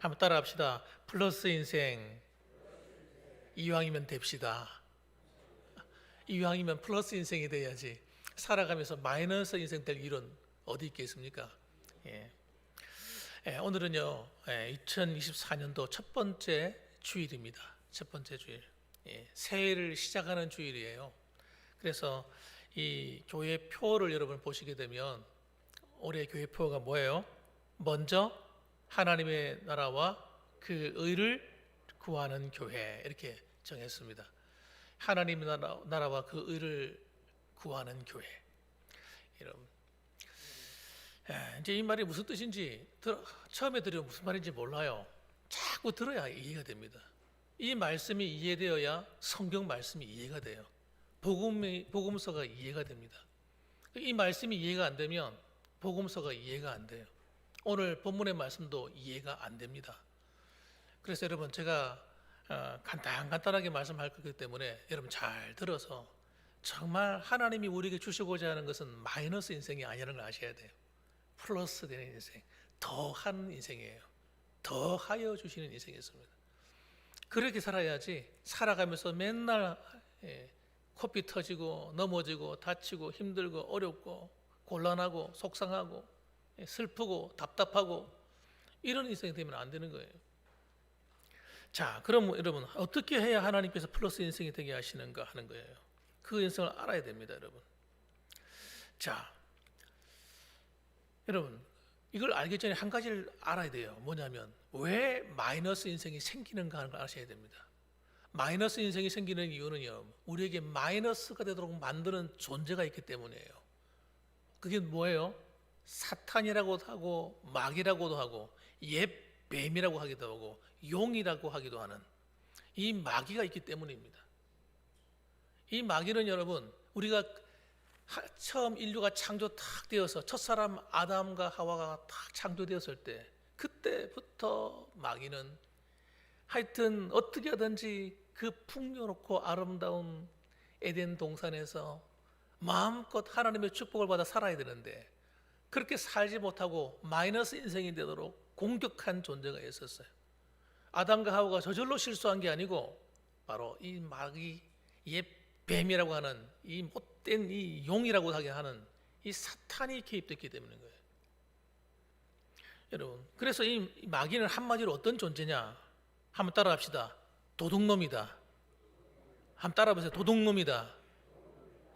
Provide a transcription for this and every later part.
한번 따라합시다. 플러스 인생 이왕이면 됩시다. 이왕이면 플러스 인생이 돼야지. 살아가면서 마이너스 인생 될 일은 어디 있겠습니까? 예. 오늘은요 2024년도 첫 번째 주일입니다. 첫 번째 주일. 새해를 시작하는 주일이에요. 그래서 이 교회 표를 여러분 보시게 되면 올해 교회 표가 뭐예요? 먼저 하나님의 나라와 그 의를 구하는 교회, 이렇게 정했습니다. 하나님의 나라와 그 의를 구하는 교회. 여러분, 이제 이 말이 무슨 뜻인지 처음에 들으면 무슨 말인지 몰라요. 자꾸 들어야 이해가 됩니다. 이 말씀이 이해되어야 성경 말씀이 이해가 돼요. 복음서가 이해가 됩니다. 이 말씀이 이해가 안 되면 복음서가 이해가 안 돼요. 오늘 본문의 말씀도 이해가 안 됩니다. 그래서 여러분, 제가 간단하게 말씀할 거기 때문에 여러분 잘 들어서 정말 하나님이 우리에게 주시고자 하는 것은 마이너스 인생이 아니라는 걸 아셔야 돼요. 플러스 되는 인생, 더한 인생이에요. 더하여 주시는 인생이었습니다. 그렇게 살아야지 살아가면서 맨날 코피 터지고 넘어지고 다치고 힘들고 어렵고 곤란하고 속상하고 슬프고 답답하고 이런 인생이 되면 안 되는 거예요. 자, 그럼 여러분 어떻게 해야 하나님께서 플러스 인생이 되게 하시는가 하는 거예요. 그 인생을 알아야 됩니다, 여러분. 자, 여러분 이걸 알기 전에 한 가지를 알아야 돼요. 뭐냐면 왜 마이너스 인생이 생기는가 하는 걸 아셔야 됩니다. 마이너스 인생이 생기는 이유는요, 우리에게 마이너스가 되도록 만드는 존재가 있기 때문이에요. 그게 뭐예요? 사탄이라고도 하고 마귀라고도 하고 옛 뱀이라고 하기도 하고 용이라고 하기도 하는 이 마귀가 있기 때문입니다. 이 마귀는 여러분, 우리가 처음 인류가 창조 탁 되어서 첫사람 아담과 하와가 탁 창조되었을 때 그때부터 마귀는 하여튼 어떻게 하든지 그 풍요롭고 아름다운 에덴 동산에서 마음껏 하나님의 축복을 받아 살아야 되는데 그렇게 살지 못하고 마이너스 인생이 되도록 공격한 존재가 있었어요. 아담과 하와가 저절로 실수한 게 아니고 바로 이 마귀, 옛 뱀이라고 하는 이 못된 이 용이라고 하게 하는 이 사탄이 개입됐기 때문인 거예요. 여러분, 그래서 이 마귀는 한마디로 어떤 존재냐? 한번 따라합시다. 도둑놈이다. 한번 따라해보세요. 도둑놈이다.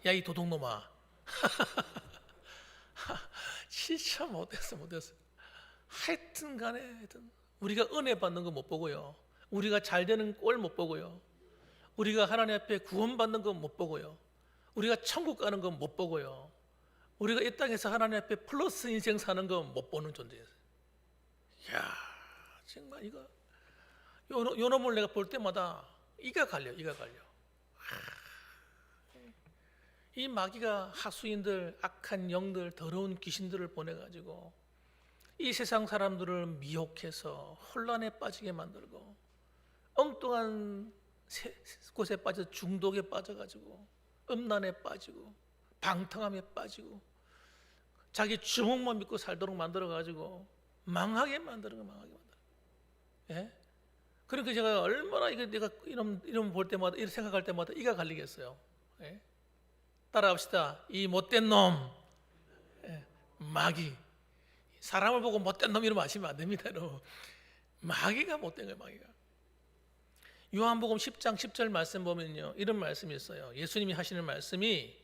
야, 이 도둑놈아. 진짜 못했어. 하여튼 간에 우리가 은혜 받는 거 못 보고요, 우리가 잘 되는 꼴 못 보고요, 우리가 하나님 앞에 구원받는 거 못 보고요, 우리가 천국 가는 거 못 보고요, 우리가 이 땅에서 하나님 앞에 플러스 인생 사는 거 못 보는 존재예요. 이야, 정말 요 놈을 내가 볼 때마다 이가 갈려. 이 마귀가 하수인들, 악한 영들, 더러운 귀신들을 보내가지고 이 세상 사람들을 미혹해서 혼란에 빠지게 만들고 엉뚱한 곳에 빠져 중독에 빠져가지고 음란에 빠지고 방탕함에 빠지고 자기 주먹만 믿고 살도록 만들어가지고 망하게 만들어. 예? 그러니까 제가 얼마나 내가 이런 볼 때마다 이런 생각할 때마다 이가 갈리겠어요. 예? 따라합시다. 이 못된 놈, 마귀. 사람을 보고 못된 놈 이러면 아시면 안 됩니다. 여러분. 마귀가 못된 거예요. 마귀가. 요한복음 10장 10절 말씀 보면요, 이런 말씀이 있어요. 예수님이 하시는 말씀이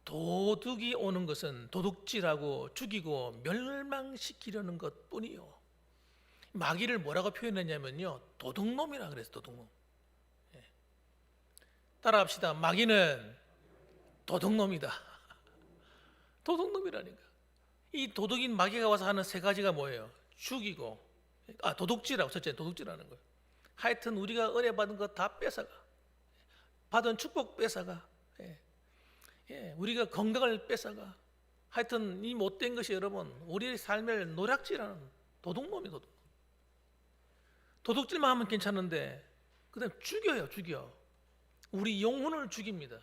도둑이 오는 것은 도둑질하고 죽이고 멸망시키려는 것뿐이요. 마귀를 뭐라고 표현했냐면요, 도둑놈이라 그랬어요. 도둑놈. 따라합시다. 마귀는 도둑놈이다. 도둑놈이라니까. 이 도둑인 마귀가 와서 하는 세 가지가 뭐예요? 죽이고, 도둑질하고, 첫째 도둑질하는 거예요. 하여튼 우리가 은혜 받은 거 다 뺏어가. 받은 축복 뺏어가. 우리가 건강을 뺏어가. 하여튼 이 못된 것이 여러분 우리 삶을 노략질하는 도둑놈이 도둑. 도둑질만 하면 괜찮은데 그다음 죽여. 우리 영혼을 죽입니다.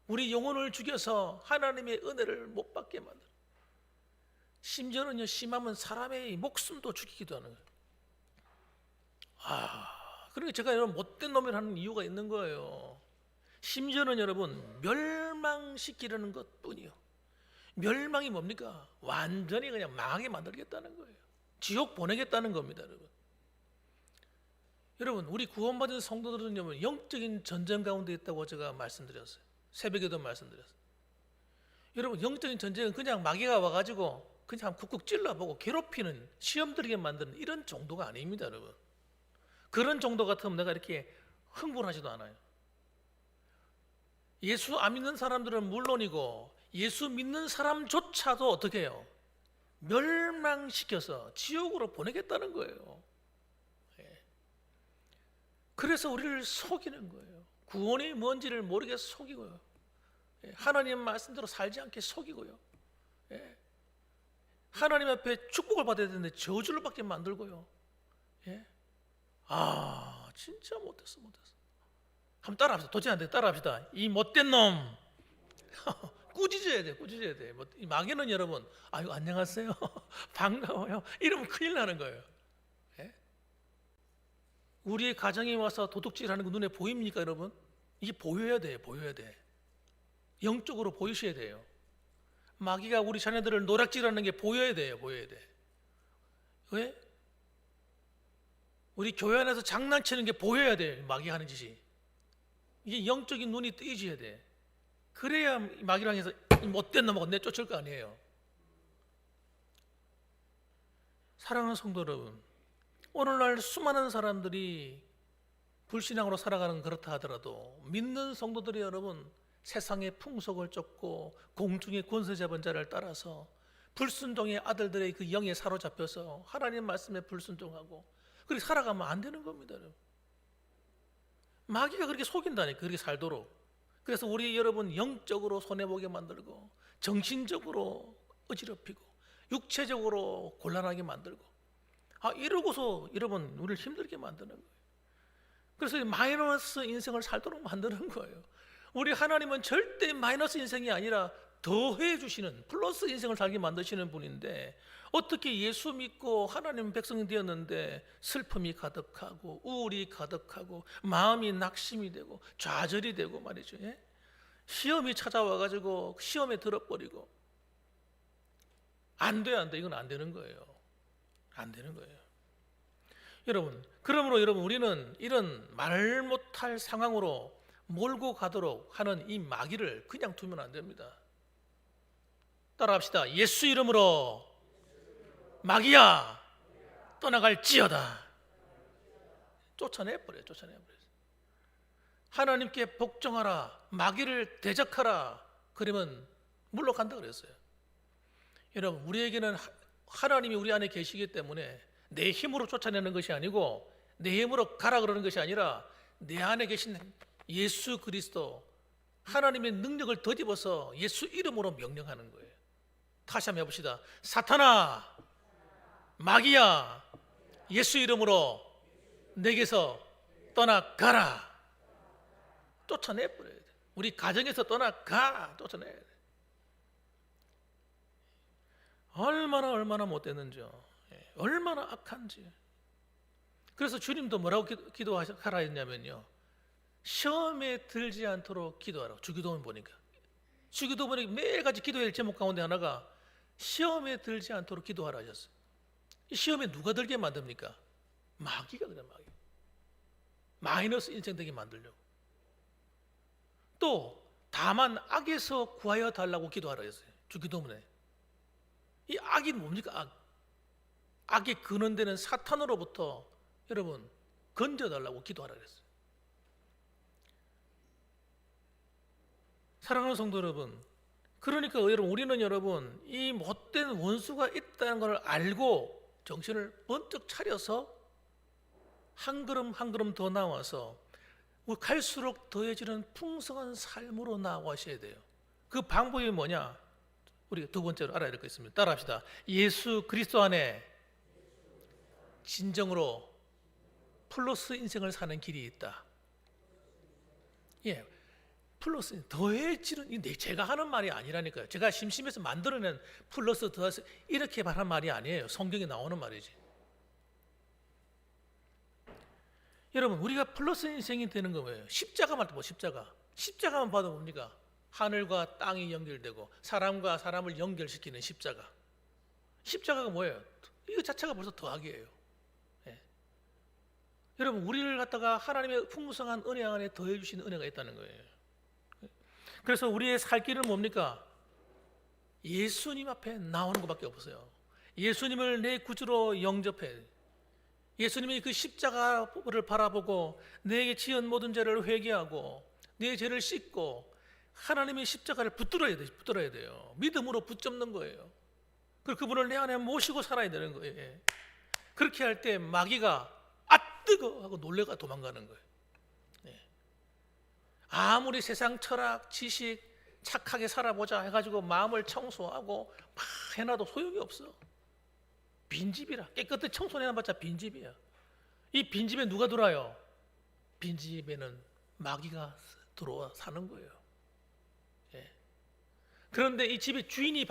우리 영혼을 죽여서 하나님의 은혜를 못 받게 만들어. 심지어는요, 심하면 사람의 목숨도 죽이기도 하는 거예요. 그러니까 제가 여러분 못된 놈이라는 이유가 있는 거예요. 심지어는 여러분 멸망시키려는 것뿐이요. 멸망이 뭡니까? 완전히 그냥 망하게 만들겠다는 거예요. 지옥 보내겠다는 겁니다, 여러분. 여러분, 우리 구원받은 성도들은 여러분 영적인 전쟁 가운데 있다고 제가 말씀드렸어요. 새벽에도 말씀드렸어요. 여러분, 영적인 전쟁은 그냥 마귀가 와가지고 그냥 쿡쿡 찔러보고 괴롭히는, 시험 들게 만드는 이런 정도가 아닙니다, 여러분. 그런 정도 같으면 내가 이렇게 흥분하지도 않아요. 예수 안 믿는 사람들은 물론이고 예수 믿는 사람조차도 어떻게 해요? 멸망시켜서 지옥으로 보내겠다는 거예요. 그래서 우리를 속이는 거예요. 구원이 뭔지를 모르게 속이고요. 하나님 말씀대로 살지 않게 속이고요. 하나님 앞에 축복을 받아야 되는데 저주를 받게 만들고요. 진짜 못했어. 한번 따라합시다. 도저히 안 돼. 따라합시다. 이 못된 놈. 꾸짖어야 돼. 이 마귀는 여러분, 아유 안녕하세요, 반가워요, 이러면 큰일 나는 거예요. 우리의 가정에 와서 도둑질하는 거 눈에 보입니까, 여러분? 이게 보여야 돼. 영적으로 보이셔야 돼요. 마귀가 우리 자녀들을 노략질하는 게 보여야 돼요. 왜? 우리 교회 안에서 장난치는 게 보여야 돼. 마귀가 하는 짓이. 이게 영적인 눈이 뜨이셔야 돼. 그래야 마귀랑 해서 못된 놈하고 내쫓을 거 아니에요. 사랑하는 성도 여러분, 오늘날 수많은 사람들이 불신앙으로 살아가는 그렇다 하더라도 믿는 성도들이 여러분 세상의 풍속을 쫓고 공중의 권세 잡은 자를 따라서 불순종의 아들들의 그 영에 사로잡혀서 하나님 말씀에 불순종하고 그렇게 살아가면 안 되는 겁니다, 여러분. 마귀가 그렇게 속인다니까, 그렇게 살도록. 그래서 우리 여러분 영적으로 손해보게 만들고 정신적으로 어지럽히고 육체적으로 곤란하게 만들고 이러고서 여러분 우리를 힘들게 만드는 거예요. 그래서 마이너스 인생을 살도록 만드는 거예요. 우리 하나님은 절대 마이너스 인생이 아니라 더해 주시는 플러스 인생을 살게 만드시는 분인데 어떻게 예수 믿고 하나님 백성이 되었는데 슬픔이 가득하고 우울이 가득하고 마음이 낙심이 되고 좌절이 되고 말이죠. 시험이 찾아와가지고 시험에 들어버리고 안 돼. 이건 안 되는 거예요. 여러분, 그러므로 여러분 우리는 이런 말 못할 상황으로 몰고 가도록 하는 이 마귀를 그냥 두면 안 됩니다. 따라합시다. 예수 이름으로 마귀야 떠나갈지어다. 쫓아내버려요. 하나님께 복종하라, 마귀를 대적하라. 그러면 물러간다 그랬어요. 여러분, 우리에게는 하나님이 우리 안에 계시기 때문에 내 힘으로 쫓아내는 것이 아니고 내 힘으로 가라 그러는 것이 아니라 내 안에 계신 예수 그리스도 하나님의 능력을 덧입어서 예수 이름으로 명령하는 거예요. 다시 한번 해봅시다. 사탄아, 마귀야, 예수 이름으로 내게서 떠나가라. 쫓아내버려야 돼. 우리 가정에서 쫓아내야 돼. 얼마나 못됐는지요. 얼마나 악한지. 그래서 주님도 뭐라고 기도하라 했냐면요, 시험에 들지 않도록 기도하라고. 주기도문 보니까 매일같이 기도할 제목 가운데 하나가 시험에 들지 않도록 기도하라 하셨어요. 이 시험에 누가 들게 만듭니까? 마귀가 그래. 마귀. 마이너스 인생 되게 만들려고. 또 다만 악에서 구하여 달라고 기도하라 했어요. 주기도문에. 이 악이 뭡니까? 악의 근원되는 사탄으로부터 여러분 건져달라고 기도하라 그랬어요. 사랑하는 성도 여러분, 그러니까 여러분 우리는 여러분 이 못된 원수가 있다는 걸 알고 정신을 번쩍 차려서 한 걸음 한 걸음 더 나와서 갈수록 더해지는 풍성한 삶으로 나아가셔야 돼요. 그 방법이 뭐냐? 우리가 두 번째로 알아야 될 것 있습니다. 따라합시다. 예수 그리스도 안에 진정으로 플러스 인생을 사는 길이 있다. 플러스 더해지는, 제가 하는 말이 아니라니까요. 제가 심심해서 만들어낸 플러스 더해서 이렇게 말한 말이 아니에요. 성경에 나오는 말이지. 여러분, 우리가 플러스 인생이 되는 거 뭐예요? 십자가만 봐, 십자가. 십자가만 봐도 뭡니까? 하늘과 땅이 연결되고 사람과 사람을 연결시키는 십자가. 십자가가 뭐예요? 이거 자체가 벌써 더하기예요. 예. 여러분, 우리를 갖다가 하나님의 풍성한 은혜 안에 더해 주시는 은혜가 있다는 거예요. 그래서 우리의 살 길은 뭡니까? 예수님 앞에 나오는 것밖에 없어요. 예수님을 내 구주로 영접해. 예수님이 그 십자가를 바라보고 내게 지은 모든 죄를 회개하고 내 죄를 씻고 하나님의 십자가를 붙들어야 돼요. 믿음으로 붙잡는 거예요. 그리고 그분을 내 안에 모시고 살아야 되는 거예요. 그렇게 할 때 마귀가 아 뜨거 하고 놀래가 도망가는 거예요. 아무리 세상 철학, 지식, 착하게 살아보자 해가지고 마음을 청소하고 막 해놔도 소용이 없어. 빈집이라. 깨끗이 청소해놔봤자 빈집이야. 이 빈집에 누가 들어와요? 빈집에는 마귀가 들어와 사는 거예요. 그런데 이 집의 주인이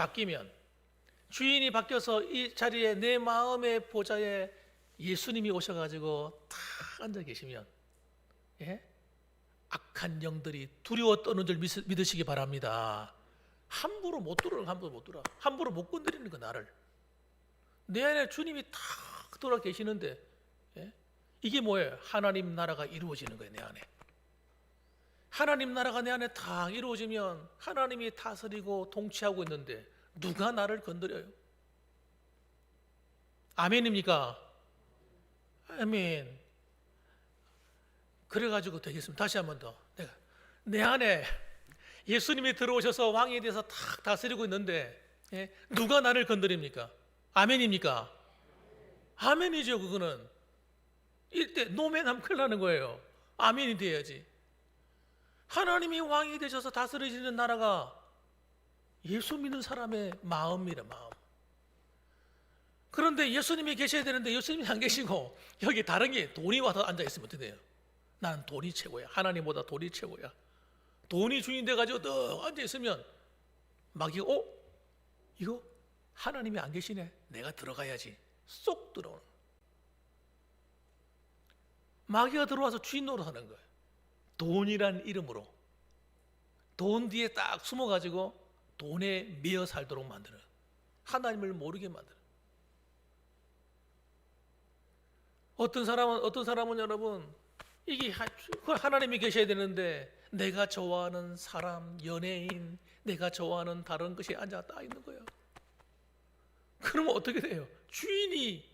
바뀌어서 이 자리에 내 마음의 보좌에 예수님이 오셔가지고 탁 앉아 계시면 악한 영들이 두려워 떠는 줄 믿으시기 바랍니다. 함부로 못 들어. 함부로 못 건드리는 거 나를. 내 안에 주님이 탁 돌아 계시는데 이게 뭐예요? 하나님 나라가 이루어지는 거예요. 내 안에. 하나님 나라가 내 안에 다 이루어지면 하나님이 다스리고 통치하고 있는데 누가 나를 건드려요? 아멘입니까? 아멘. 그래가지고 되겠습니다. 다시 한 번 더. 내 안에 예수님이 들어오셔서 왕에 대해서 탁 다스리고 있는데 누가 나를 건드립니까? 아멘입니까? 아멘이죠. 그거는 이때 노매남 큰일 나는 거예요. 아멘이 돼야지. 하나님이 왕이 되셔서 다스리시는 나라가 예수 믿는 사람의 마음이라 마음. 그런데 예수님이 계셔야 되는데 예수님이 안 계시고 여기 다른 게 돈이 와서 앉아 있으면 어떻게 돼요? 나는 돈이 최고야. 하나님보다 돈이 최고야. 돈이 주인 돼가지고 너 앉아 있으면 마귀가 이거 하나님이 안 계시네. 내가 들어가야지. 쏙 들어오는. 마귀가 들어와서 주인 노릇하는 거예요. 돈이란 이름으로 돈 뒤에 딱 숨어가지고 돈에 매여 살도록 만드는, 하나님을 모르게 만드는. 어떤 사람은 여러분 이게 하나님이 계셔야 되는데 내가 좋아하는 사람, 연예인, 내가 좋아하는 다른 것이 앉아 딱 있는 거예요. 그러면 어떻게 돼요? 주인이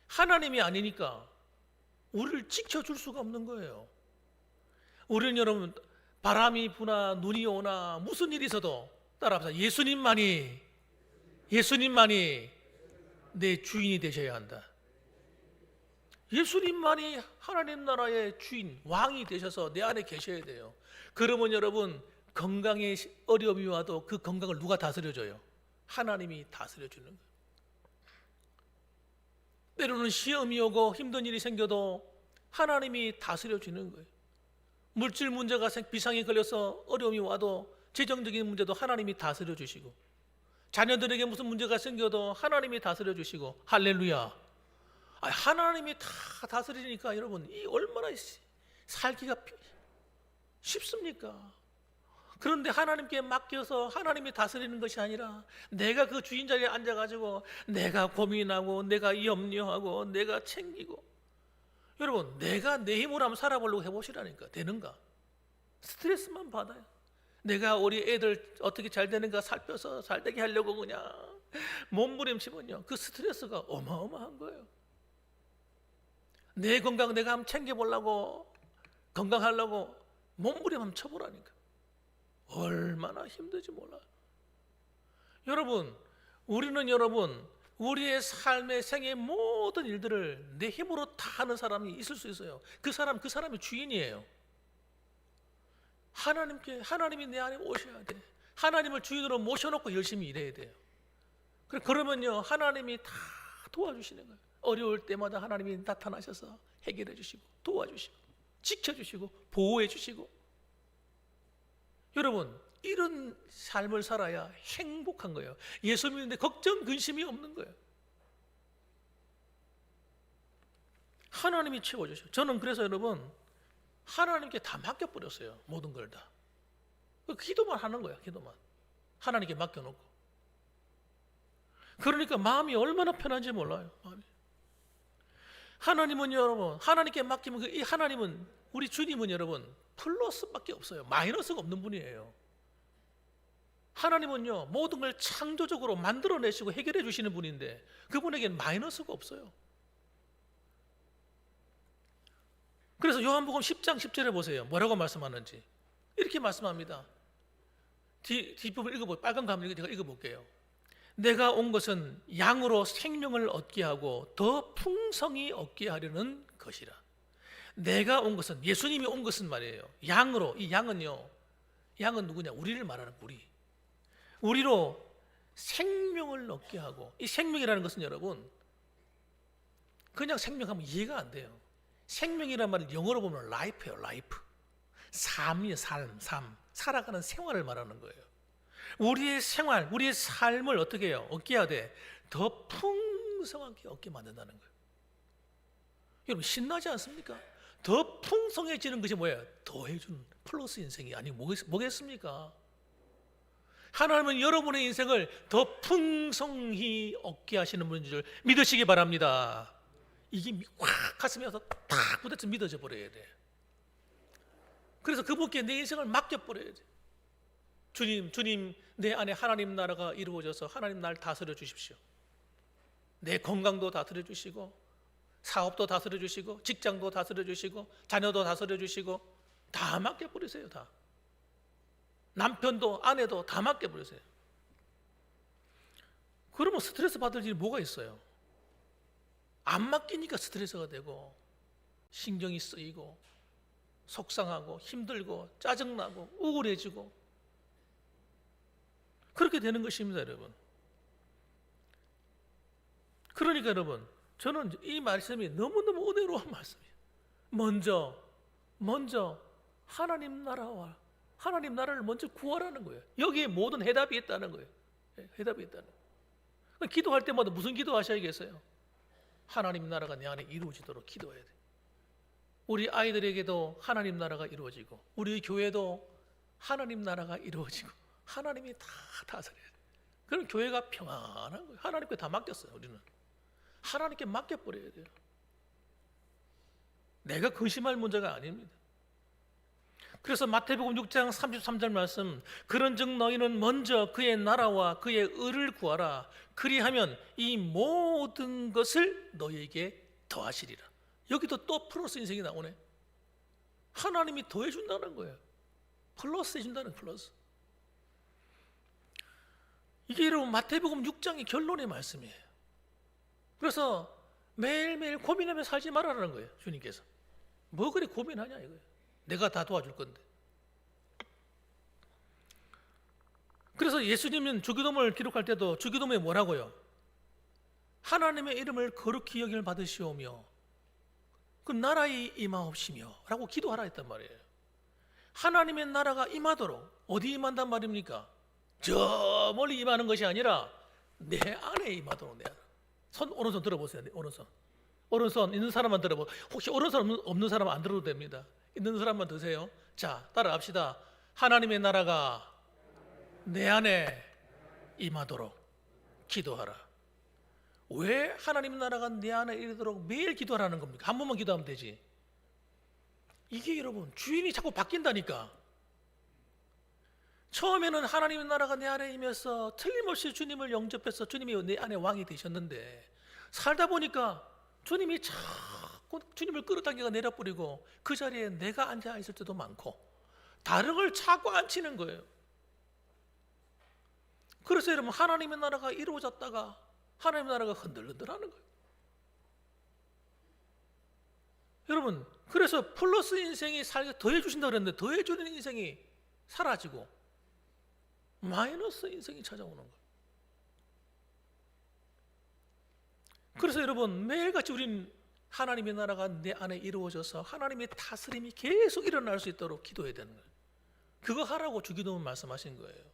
하나님이 아니니까 우리를 지켜줄 수가 없는 거예요. 우리는 여러분 바람이 부나 눈이 오나 무슨 일이 있어도 따라합시다. 예수님만이 내 주인이 되셔야 한다. 예수님만이 하나님 나라의 주인, 왕이 되셔서 내 안에 계셔야 돼요. 그러면 여러분 건강에 어려움이 와도 그 건강을 누가 다스려줘요? 하나님이 다스려주는 거예요. 때로는 시험이 오고 힘든 일이 생겨도 하나님이 다스려주는 거예요. 물질 문제가 비상이 걸려서 어려움이 와도 재정적인 문제도 하나님이 다스려 주시고, 자녀들에게 무슨 문제가 생겨도 하나님이 다스려 주시고, 할렐루야. 하나님이 다 다스리니까 여러분 이 얼마나 살기가 쉽습니까? 그런데 하나님께 맡겨서 하나님이 다스리는 것이 아니라 내가 그 주인 자리에 앉아가지고 내가 고민하고 내가 염려하고 내가 챙기고, 여러분 내가 내 힘으로 한번 살아보려고 해보시라니까. 되는가? 스트레스만 받아요. 내가 우리 애들 어떻게 잘 되는가 살펴서 잘 되게 하려고 그냥 몸부림치면요 그 스트레스가 어마어마한 거예요. 내 건강 내가 한번 챙겨보려고, 건강하려고 몸부림 한번 쳐보라니까. 얼마나 힘들지 몰라요. 여러분 우리는 우리의 삶의 생의 모든 일들을 내 힘으로 다 하는 사람이 있을 수 있어요. 그 사람이 주인이에요. 하나님이 내 안에 오셔야 돼. 하나님을 주인으로 모셔놓고 열심히 일해야 돼요. 그러면요 하나님이 다 도와주시는 거예요. 어려울 때마다 하나님이 나타나셔서 해결해 주시고 도와주시고 지켜주시고 보호해 주시고. 여러분 이런 삶을 살아야 행복한 거예요. 예수 믿는데 걱정 근심이 없는 거예요. 하나님이 채워주셔요. 저는 그래서 여러분 하나님께 다 맡겨버렸어요. 모든 걸 다. 기도만 하는 거야. 기도만 하나님께 맡겨놓고. 그러니까 마음이 얼마나 편한지 몰라요. 마음이. 하나님은 여러분 하나님께 맡기면 이 하나님은 우리 주님은 여러분 플러스밖에 없어요. 마이너스가 없는 분이에요. 하나님은요 모든 걸 창조적으로 만들어내시고 해결해 주시는 분인데 그분에게는 마이너스가 없어요. 그래서 요한복음 10장 10절에 보세요. 뭐라고 말씀하는지 이렇게 말씀합니다. 뒷부분 읽어볼게요. 빨간 가면 제가 읽어볼게요. 내가 온 것은 양으로 생명을 얻게 하고 더 풍성히 얻게 하려는 것이라. 내가 온 것은 예수님이 온 것은 말이에요. 양으로. 이 양은요 양은 누구냐? 우리를 말하는 우리로 생명을 얻게 하고, 이 생명이라는 것은 여러분 그냥 생명하면 이해가 안 돼요. 생명이란 말은 영어로 보면 life예요. life. 삶이에요. 삶. 살아가는 생활을 말하는 거예요. 우리의 생활, 우리의 삶을 어떻게 해요? 얻게 해야 돼. 더 풍성하게 얻게 만든다는 거예요. 여러분 신나지 않습니까? 더 풍성해지는 것이 뭐예요? 더해주는 플러스 인생이 아니 뭐겠습니까? 하나님은 여러분의 인생을 더 풍성히 얻게 하시는 분인 줄 믿으시기 바랍니다. 이게 확 가슴에 와서 탁 부딪혀 믿어져 버려야 돼. 그래서 그분께 내 인생을 맡겨버려야 돼. 주님 내 안에 하나님 나라가 이루어져서 하나님 날 다스려 주십시오. 내 건강도 다스려 주시고 사업도 다스려 주시고 직장도 다스려 주시고 자녀도 다스려 주시고 다 맡겨버리세요. 다. 남편도 아내도 다 맡겨버리세요. 그러면 스트레스 받을 일이 뭐가 있어요? 안 맡기니까 스트레스가 되고 신경이 쓰이고 속상하고 힘들고 짜증나고 우울해지고 그렇게 되는 것입니다, 여러분. 그러니까 여러분 저는 이 말씀이 너무너무 은혜로운 말씀이에요. 먼저 하나님 나라와 하나님 나라를 먼저 구하라는 거예요. 여기에 모든 해답이 있다는 거예요. 해답이 있다는 거예요. 기도할 때마다 무슨 기도 하셔야겠어요? 하나님 나라가 내 안에 이루어지도록 기도해야 돼요. 우리 아이들에게도 하나님 나라가 이루어지고 우리 교회도 하나님 나라가 이루어지고 하나님이 다 다스려야 돼요. 그럼 교회가 평안한 거예요. 하나님께 다 맡겼어요. 우리는 하나님께 맡겨버려야 돼요. 내가 근심할 문제가 아닙니다. 그래서 마태복음 6장 33절 말씀, 그런즉 너희는 먼저 그의 나라와 그의 의를 구하라. 그리하면 이 모든 것을 너희에게 더하시리라. 여기도 또 플러스 인생이 나오네. 하나님이 더해준다는 거예요. 플러스 해준다는 플러스. 이게 여러분 마태복음 6장의 결론의 말씀이에요. 그래서 매일매일 고민하며 살지 말라는 거예요. 주님께서. 뭐 그리 고민하냐 이거예요. 내가 다 도와줄 건데. 그래서 예수님은 주기도문을 기록할 때도 주기도문에 뭐라고요? 하나님의 이름을 거룩히 여김을 받으시오며 그 나라에 임하옵시며 라고 기도하라 했단 말이에요. 하나님의 나라가 임하도록 어디 임한단 말입니까? 저 멀리 임하는 것이 아니라 내 안에 임하도록. 내 안에. 오른손 들어보세요. 오른손 있는 사람만 들어보. 혹시 오른손 없는 사람 안 들어도 됩니다. 있는 사람만 드세요. 자, 따라합시다. 하나님의 나라가 내 안에 임하도록 기도하라. 왜 하나님 나라가 내 안에 이르도록 매일 기도하라는 겁니까? 한 번만 기도하면 되지. 이게 여러분 주인이 자꾸 바뀐다니까. 처음에는 하나님의 나라가 내 안에 임해서 틀림없이 주님을 영접해서 주님이 내 안에 왕이 되셨는데 살다 보니까 주님이 자꾸 주님을 끌어당겨가 내려버리고 그 자리에 내가 앉아 있을 때도 많고 다른 걸 자꾸 앉히는 거예요. 그래서 여러분 하나님의 나라가 이루어졌다가 하나님의 나라가 흔들흔들하는 거예요. 여러분 그래서 플러스 인생이 살게 더해주신다고 그랬는데 더해주는 인생이 사라지고 마이너스 인생이 찾아오는 거예요. 그래서 여러분 매일같이 우리는 하나님의 나라가 내 안에 이루어져서 하나님의 다스림이 계속 일어날 수 있도록 기도해야 되는 거예요. 그거 하라고 주기도문 말씀하신 거예요.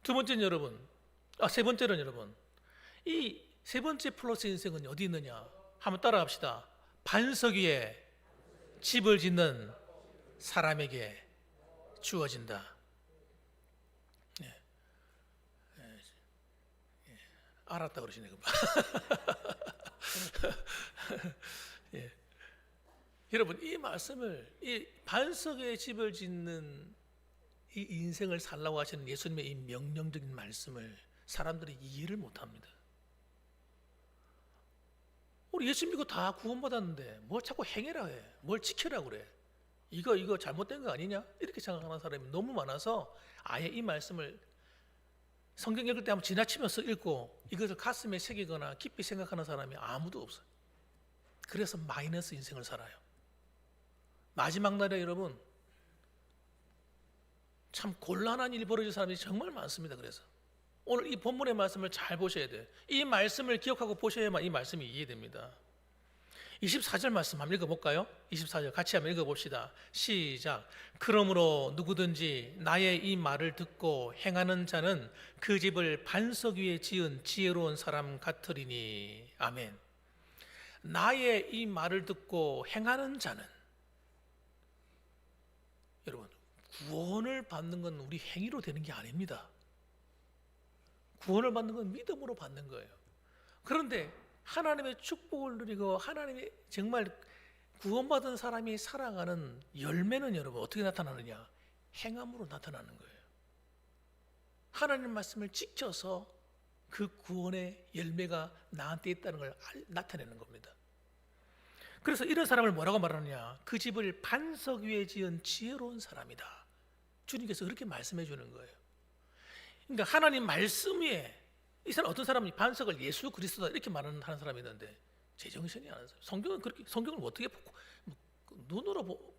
두 번째는 여러분, 세 번째는 여러분, 이 세 번째 플러스 인생은 어디 있느냐? 한번 따라합시다. 반석 위에 집을 짓는 사람에게 주어진다. 예, 알았다 그러시네. 예. 여러분, 이 말씀을, 이 반석에 집을 짓는 이 인생을 살라고 하시는 예수님의 이 명령적인 말씀을 사람들이 이해를 못합니다. 우리 예수 믿고 다 구원받았는데 뭘 자꾸 행해라 해, 뭘 지켜라 그래, 이거 잘못된 거 아니냐, 이렇게 생각하는 사람이 너무 많아서 아예 이 말씀을 성경 읽을 때 한번 지나치면서 읽고 이것을 가슴에 새기거나 깊이 생각하는 사람이 아무도 없어요. 그래서 마이너스 인생을 살아요. 마지막 날에 여러분 참 곤란한 일이 벌어질 사람이 정말 많습니다. 그래서 오늘 이 본문의 말씀을 잘 보셔야 돼요. 이 말씀을 기억하고 보셔야만 이 말씀이 이해됩니다. 24절 말씀 한번 읽어볼까요? 24절 같이 한번 읽어봅시다. 시작. 그러므로 누구든지 나의 이 말을 듣고 행하는 자는 그 집을 반석 위에 지은 지혜로운 사람 같으리니. 아멘. 나의 이 말을 듣고 행하는 자는, 여러분, 구원을 받는 건 우리 행위로 되는 게 아닙니다. 구원을 받는 건 믿음으로 받는 거예요. 그런데 하나님의 축복을 누리고 하나님의 정말 구원받은 사람이 살아가는 열매는 여러분 어떻게 나타나느냐? 행함으로 나타나는 거예요. 하나님 말씀을 지켜서 그 구원의 열매가 나한테 있다는 걸 나타내는 겁니다. 그래서 이런 사람을 뭐라고 말하느냐? 그 집을 반석 위에 지은 지혜로운 사람이다. 주님께서 그렇게 말씀해 주는 거예요. 그러니까 하나님 말씀 위에, 이 사람 어떤 사람이 반석을 예수 그리스도다 이렇게 말하는 사람이 있는데 제정신이 아닌 사람. 성경은 그렇게, 성경을 어떻게 보고 눈으로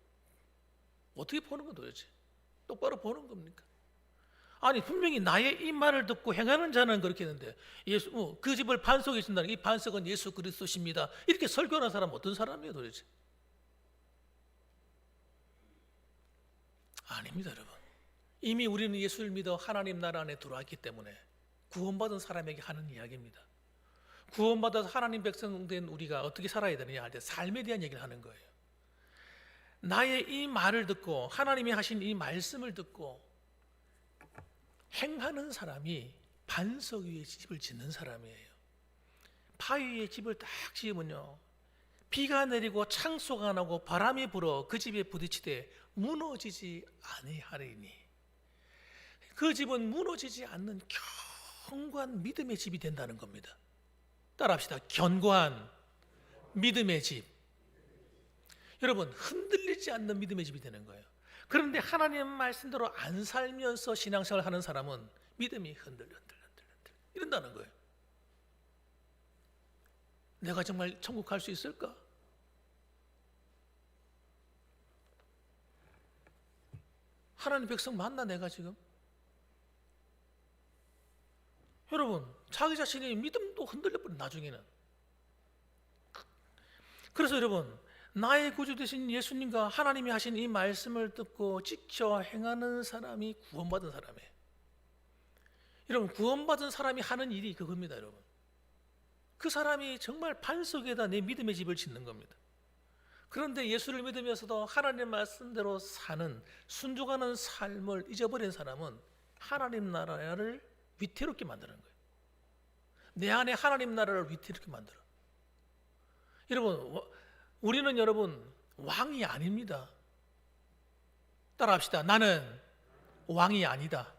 어떻게 보는 건 도대체? 똑바로 보는 겁니까? 아니 분명히 나의 이 말을 듣고 행하는 자는 그렇게 했는데 예수 그 집을 반석에 준다는, 이 반석은 예수 그리스도십니다. 이렇게 설교하는 사람은 어떤 사람이에요 도대체? 아닙니다 여러분. 이미 우리는 예수를 믿어 하나님 나라 안에 들어왔기 때문에 구원받은 사람에게 하는 이야기입니다. 구원받아서 하나님 백성 된 우리가 어떻게 살아야 되느냐 할 때 삶에 대한 얘기를 하는 거예요. 나의 이 말을 듣고 하나님이 하신 이 말씀을 듣고 행하는 사람이 반석 위에 집을 짓는 사람이에요. 바위 위에 집을 딱 지으면요, 비가 내리고 창소가 나고 바람이 불어 그 집에 부딪히되 무너지지 아니하리니. 그 집은 무너지지 않는 견고한 믿음의 집이 된다는 겁니다. 따라합시다. 견고한 믿음의 집. 여러분, 흔들리지 않는 믿음의 집이 되는 거예요. 그런데 하나님 말씀대로 안 살면서 신앙생활을 하는 사람은 믿음이 흔들흔들 이런다는 거예요. 내가 정말 천국 갈 수 있을까? 하나님 백성 맞나 내가 지금? 여러분, 자기 자신의 믿음도 흔들려버린 나중에는. 그래서 여러분, 나의 구주 되신 예수님과 하나님이 하신 이 말씀을 듣고 지켜 행하는 사람이 구원받은 사람이에요. 여러분, 구원받은 사람이 하는 일이 그겁니다. 여러분, 그 사람이 정말 반석에다 내 믿음의 집을 짓는 겁니다. 그런데 예수를 믿으면서도 하나님 말씀대로 사는, 순종하는 삶을 잊어버린 사람은 하나님 나라를 위태롭게 만드는 거예요. 내 안에 하나님 나라를 위태롭게 만들어. 여러분, 우리는 여러분 왕이 아닙니다. 따라합시다. 나는 왕이 아니다.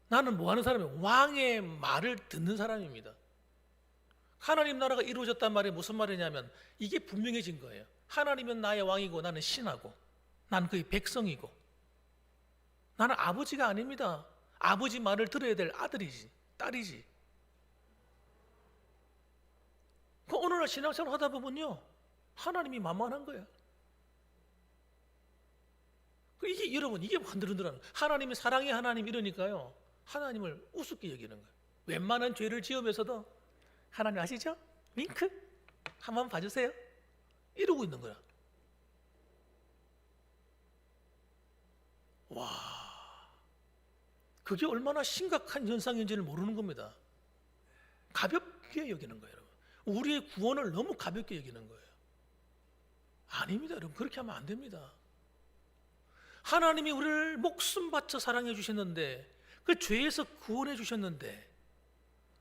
나는 뭐 하는 사람이에요? 왕의 말을 듣는 사람입니다. 하나님 나라가 이루어졌단 말이 무슨 말이냐면 이게 분명해진 거예요. 하나님은 나의 왕이고 나는 신하고 나는 그의 백성이고 나는 아버지가 아닙니다. 아버지 말을 들어야 될 아들이지, 딸이지. 그 오늘날 신앙생활 하다 보면요, 하나님이 만만한 거야. 이게 여러분, 이게 흔들흔들하는 거예요. 하나님이 사랑의 하나님 이러니까요, 하나님을 우습게 여기는 거예요. 웬만한 죄를 지으면서도 하나님 아시죠? 윙크? 한번 봐주세요. 이러고 있는 거야. 와, 그게 얼마나 심각한 현상인지를 모르는 겁니다. 가볍게 여기는 거예요. 여러분. 우리의 구원을 너무 가볍게 여기는 거예요. 아닙니다, 여러분. 그렇게 하면 안 됩니다. 하나님이 우리를 목숨 바쳐 사랑해 주셨는데, 그 죄에서 구원해 주셨는데,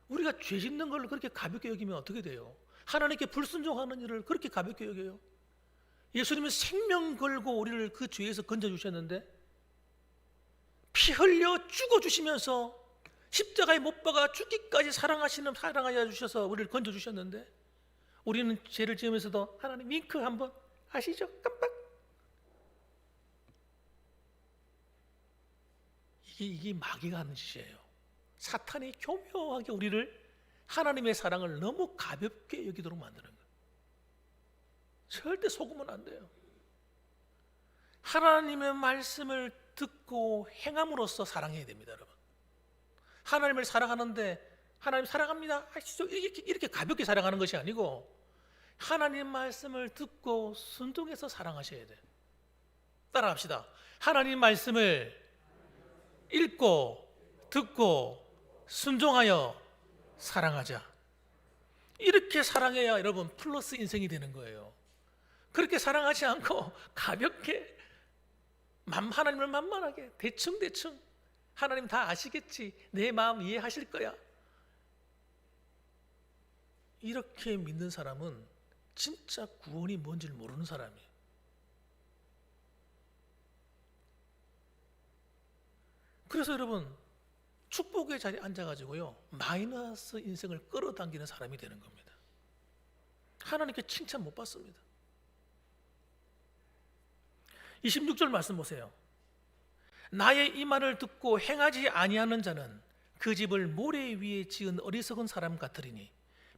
우리가 죄 짓는 걸 그렇게 가볍게 여기면 어떻게 돼요? 하나님께 불순종하는 일을 그렇게 가볍게 여겨요? 예수님은 생명 걸고 우리를 그 죄에서 건져 주셨는데, 피 흘려 죽어 주시면서 십자가에 못 박아 죽기까지 사랑하여 주셔서 우리를 건져 주셨는데, 우리는 죄를 지으면서도 하나님 윙크 한번 아시죠? 깜빡. 이게 마귀가 하는 짓이에요. 사탄이 교묘하게 우리를 하나님의 사랑을 너무 가볍게 여기도록 만드는 거예요. 절대 속으면 안 돼요. 하나님의 말씀을 듣고 행함으로써 사랑해야 됩니다, 여러분. 하나님을 사랑하는데 하나님 사랑합니다, 아시죠? 이렇게 가볍게 사랑하는 것이 아니고, 하나님 말씀을 듣고 순종해서 사랑하셔야 돼요. 따라합시다. 하나님 말씀을 읽고 듣고 순종하여 사랑하자. 이렇게 사랑해야 여러분 플러스 인생이 되는 거예요. 그렇게 사랑하지 않고 가볍게 하나님을 만만하게 대충 하나님 다 아시겠지, 내 마음 이해하실 거야, 이렇게 믿는 사람은 진짜 구원이 뭔지를 모르는 사람이에요. 그래서 여러분, 축복의 자리에 앉아가지고요, 마이너스 인생을 끌어당기는 사람이 되는 겁니다. 하나님께 칭찬 못 받습니다. 26절 말씀 보세요. 나의 이 말을 듣고 행하지 아니하는 자는 그 집을 모래 위에 지은 어리석은 사람 같으리니,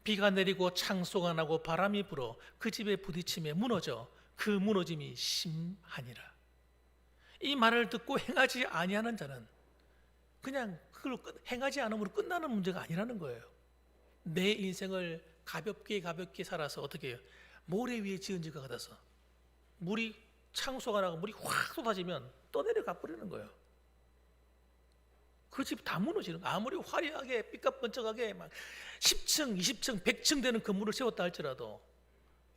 비가 내리고 창소가 나고 바람이 불어 그 집에 부딪힘에 무너져 그 무너짐이 심하니라. 이 말을 듣고 행하지 아니하는 자는 그냥 그걸 행하지 않음으로 끝나는 문제가 아니라는 거예요. 내 인생을 가볍게 살아서 어떻게 해요? 모래 위에 지은 집 같아서 물이 창소가 나고 물이 확 쏟아지면 떠내려가 버리는 거예요. 그 집 다 무너지는 거예요. 아무리 화려하게 삐까뻔쩍하게 막 10층, 20층, 100층 되는 건물을 세웠다 할지라도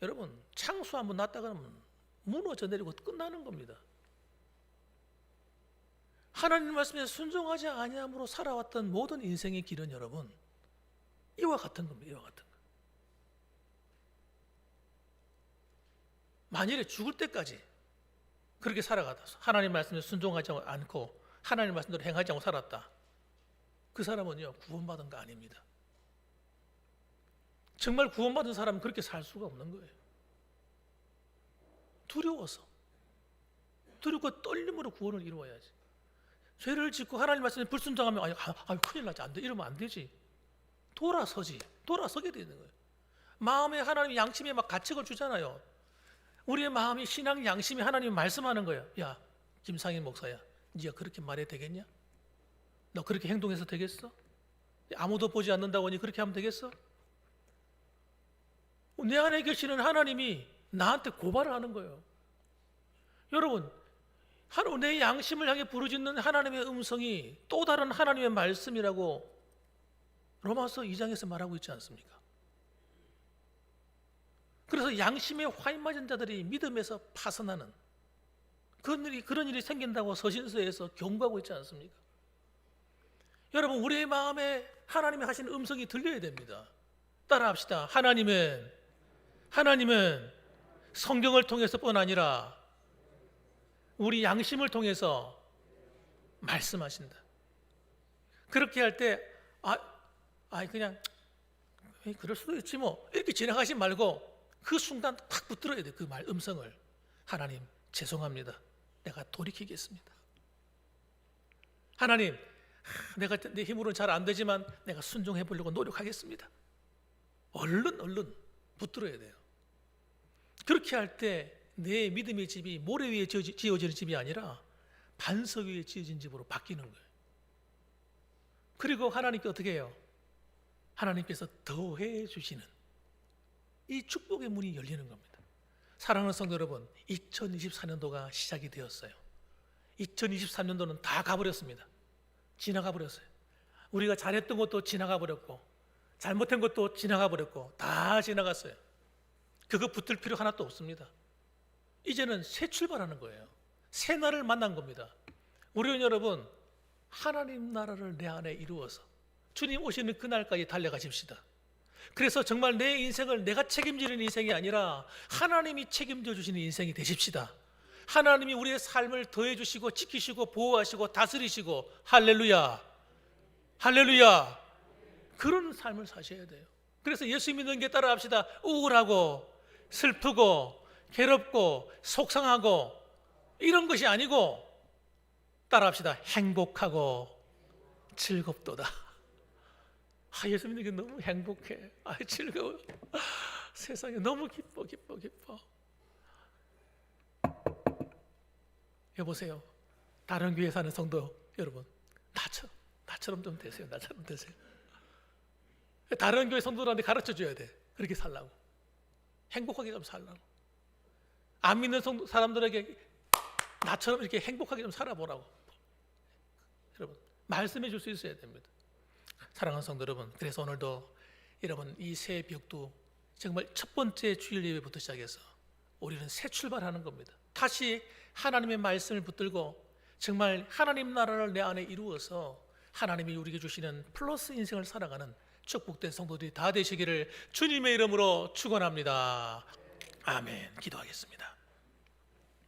여러분, 창수 한번 났다 그러면 무너져 내리고 끝나는 겁니다. 하나님 말씀에 순종하지 아니함으로 살아왔던 모든 인생의 길은 여러분 이와 같은 겁니다. 이와 같은 거. 만일에 죽을 때까지 그렇게 살아가다 하나님 말씀에 순종하지 않고 하나님 말씀대로 행하지 않고 살았다, 그 사람은요 구원받은 거 아닙니다. 정말 구원받은 사람은 그렇게 살 수가 없는 거예요. 두려워서, 두렵고 떨림으로 구원을 이루어야지. 죄를 짓고 하나님 말씀에 불순종하면 큰일 나지, 안 돼, 이러면 안 되지. 돌아서게 되는 거예요. 마음에 하나님이 양심에 막 가책을 주잖아요. 우리의 마음이 신앙 양심이 하나님 말씀하는 거예요. 야, 김상인 목사야, 네가 그렇게 말해도 되겠냐? 너 그렇게 행동해서 되겠어? 아무도 보지 않는다고 하니 그렇게 하면 되겠어? 내 안에 계시는 하나님이 나한테 고발을 하는 거예요. 여러분, 내 양심을 향해 부르짖는 하나님의 음성이 또 다른 하나님의 말씀이라고 로마서 2장에서 말하고 있지 않습니까? 그래서 양심에 화인 맞은 자들이 믿음에서 파선하는 그런 일이 생긴다고 서신서에서 경고하고 있지 않습니까? 여러분, 우리의 마음에 하나님이 하시는 음성이 들려야 됩니다. 따라합시다. 하나님은 성경을 통해서뿐 아니라 우리 양심을 통해서 말씀하신다. 그렇게 할 때 그냥 그럴 수도 있지 뭐 이렇게 지나가지 말고 그 순간 탁 붙들어야 돼. 그 말 음성을. 하나님 죄송합니다. 내가 돌이키겠습니다. 하나님, 내가 내 힘으로는 잘 안 되지만 내가 순종해 보려고 노력하겠습니다. 얼른 붙들어야 돼요. 그렇게 할 때 내 믿음의 집이 모래 위에 지어지는 집이 아니라 반석 위에 지어진 집으로 바뀌는 거예요. 그리고 하나님께 어떻게 해요? 하나님께서 더해 주시는 이 축복의 문이 열리는 겁니다. 사랑하는 성도 여러분, 2024년도가 시작이 되었어요. 2023년도는 다 가버렸습니다. 지나가 버렸어요. 우리가 잘했던 것도 지나가 버렸고, 잘못한 것도 지나가 버렸고 다 지나갔어요. 그거 붙들 필요 하나도 없습니다. 이제는 새 출발하는 거예요. 새 날을 만난 겁니다. 우리 여러분, 하나님 나라를 내 안에 이루어서 주님 오시는 그날까지 달려가십시다. 그래서 정말 내 인생을 내가 책임지는 인생이 아니라 하나님이 책임져 주시는 인생이 되십시다. 하나님이 우리의 삶을 더해 주시고 지키시고 보호하시고 다스리시고, 할렐루야, 할렐루야, 그런 삶을 사셔야 돼요. 그래서 예수 믿는 게 따라합시다. 우울하고 슬프고 괴롭고 속상하고 이런 것이 아니고 따라합시다. 행복하고 즐겁도다. 예수 믿는 게 너무 행복해. 즐거워. 세상에 너무 기뻐. 여보세요. 다른 교회 사는 성도 여러분, 나처럼 좀 되세요. 나처럼 되세요. 다른 교회 성도들한테 가르쳐 줘야 돼. 그렇게 살라고. 행복하게 좀 살라고. 안 믿는 성도 사람들에게 나처럼 이렇게 행복하게 좀 살아보라고. 여러분, 말씀해 줄 수 있어야 됩니다. 사랑하는 성도 여러분, 그래서 오늘도 여러분 이 새 벽도 정말 첫 번째 주일 예배부터 시작해서 우리는 새 출발하는 겁니다. 다시 하나님의 말씀을 붙들고 정말 하나님 나라를 내 안에 이루어서 하나님이 우리에게 주시는 플러스 인생을 살아가는 축복된 성도들이 다 되시기를 주님의 이름으로 축원합니다. 아멘. 기도하겠습니다.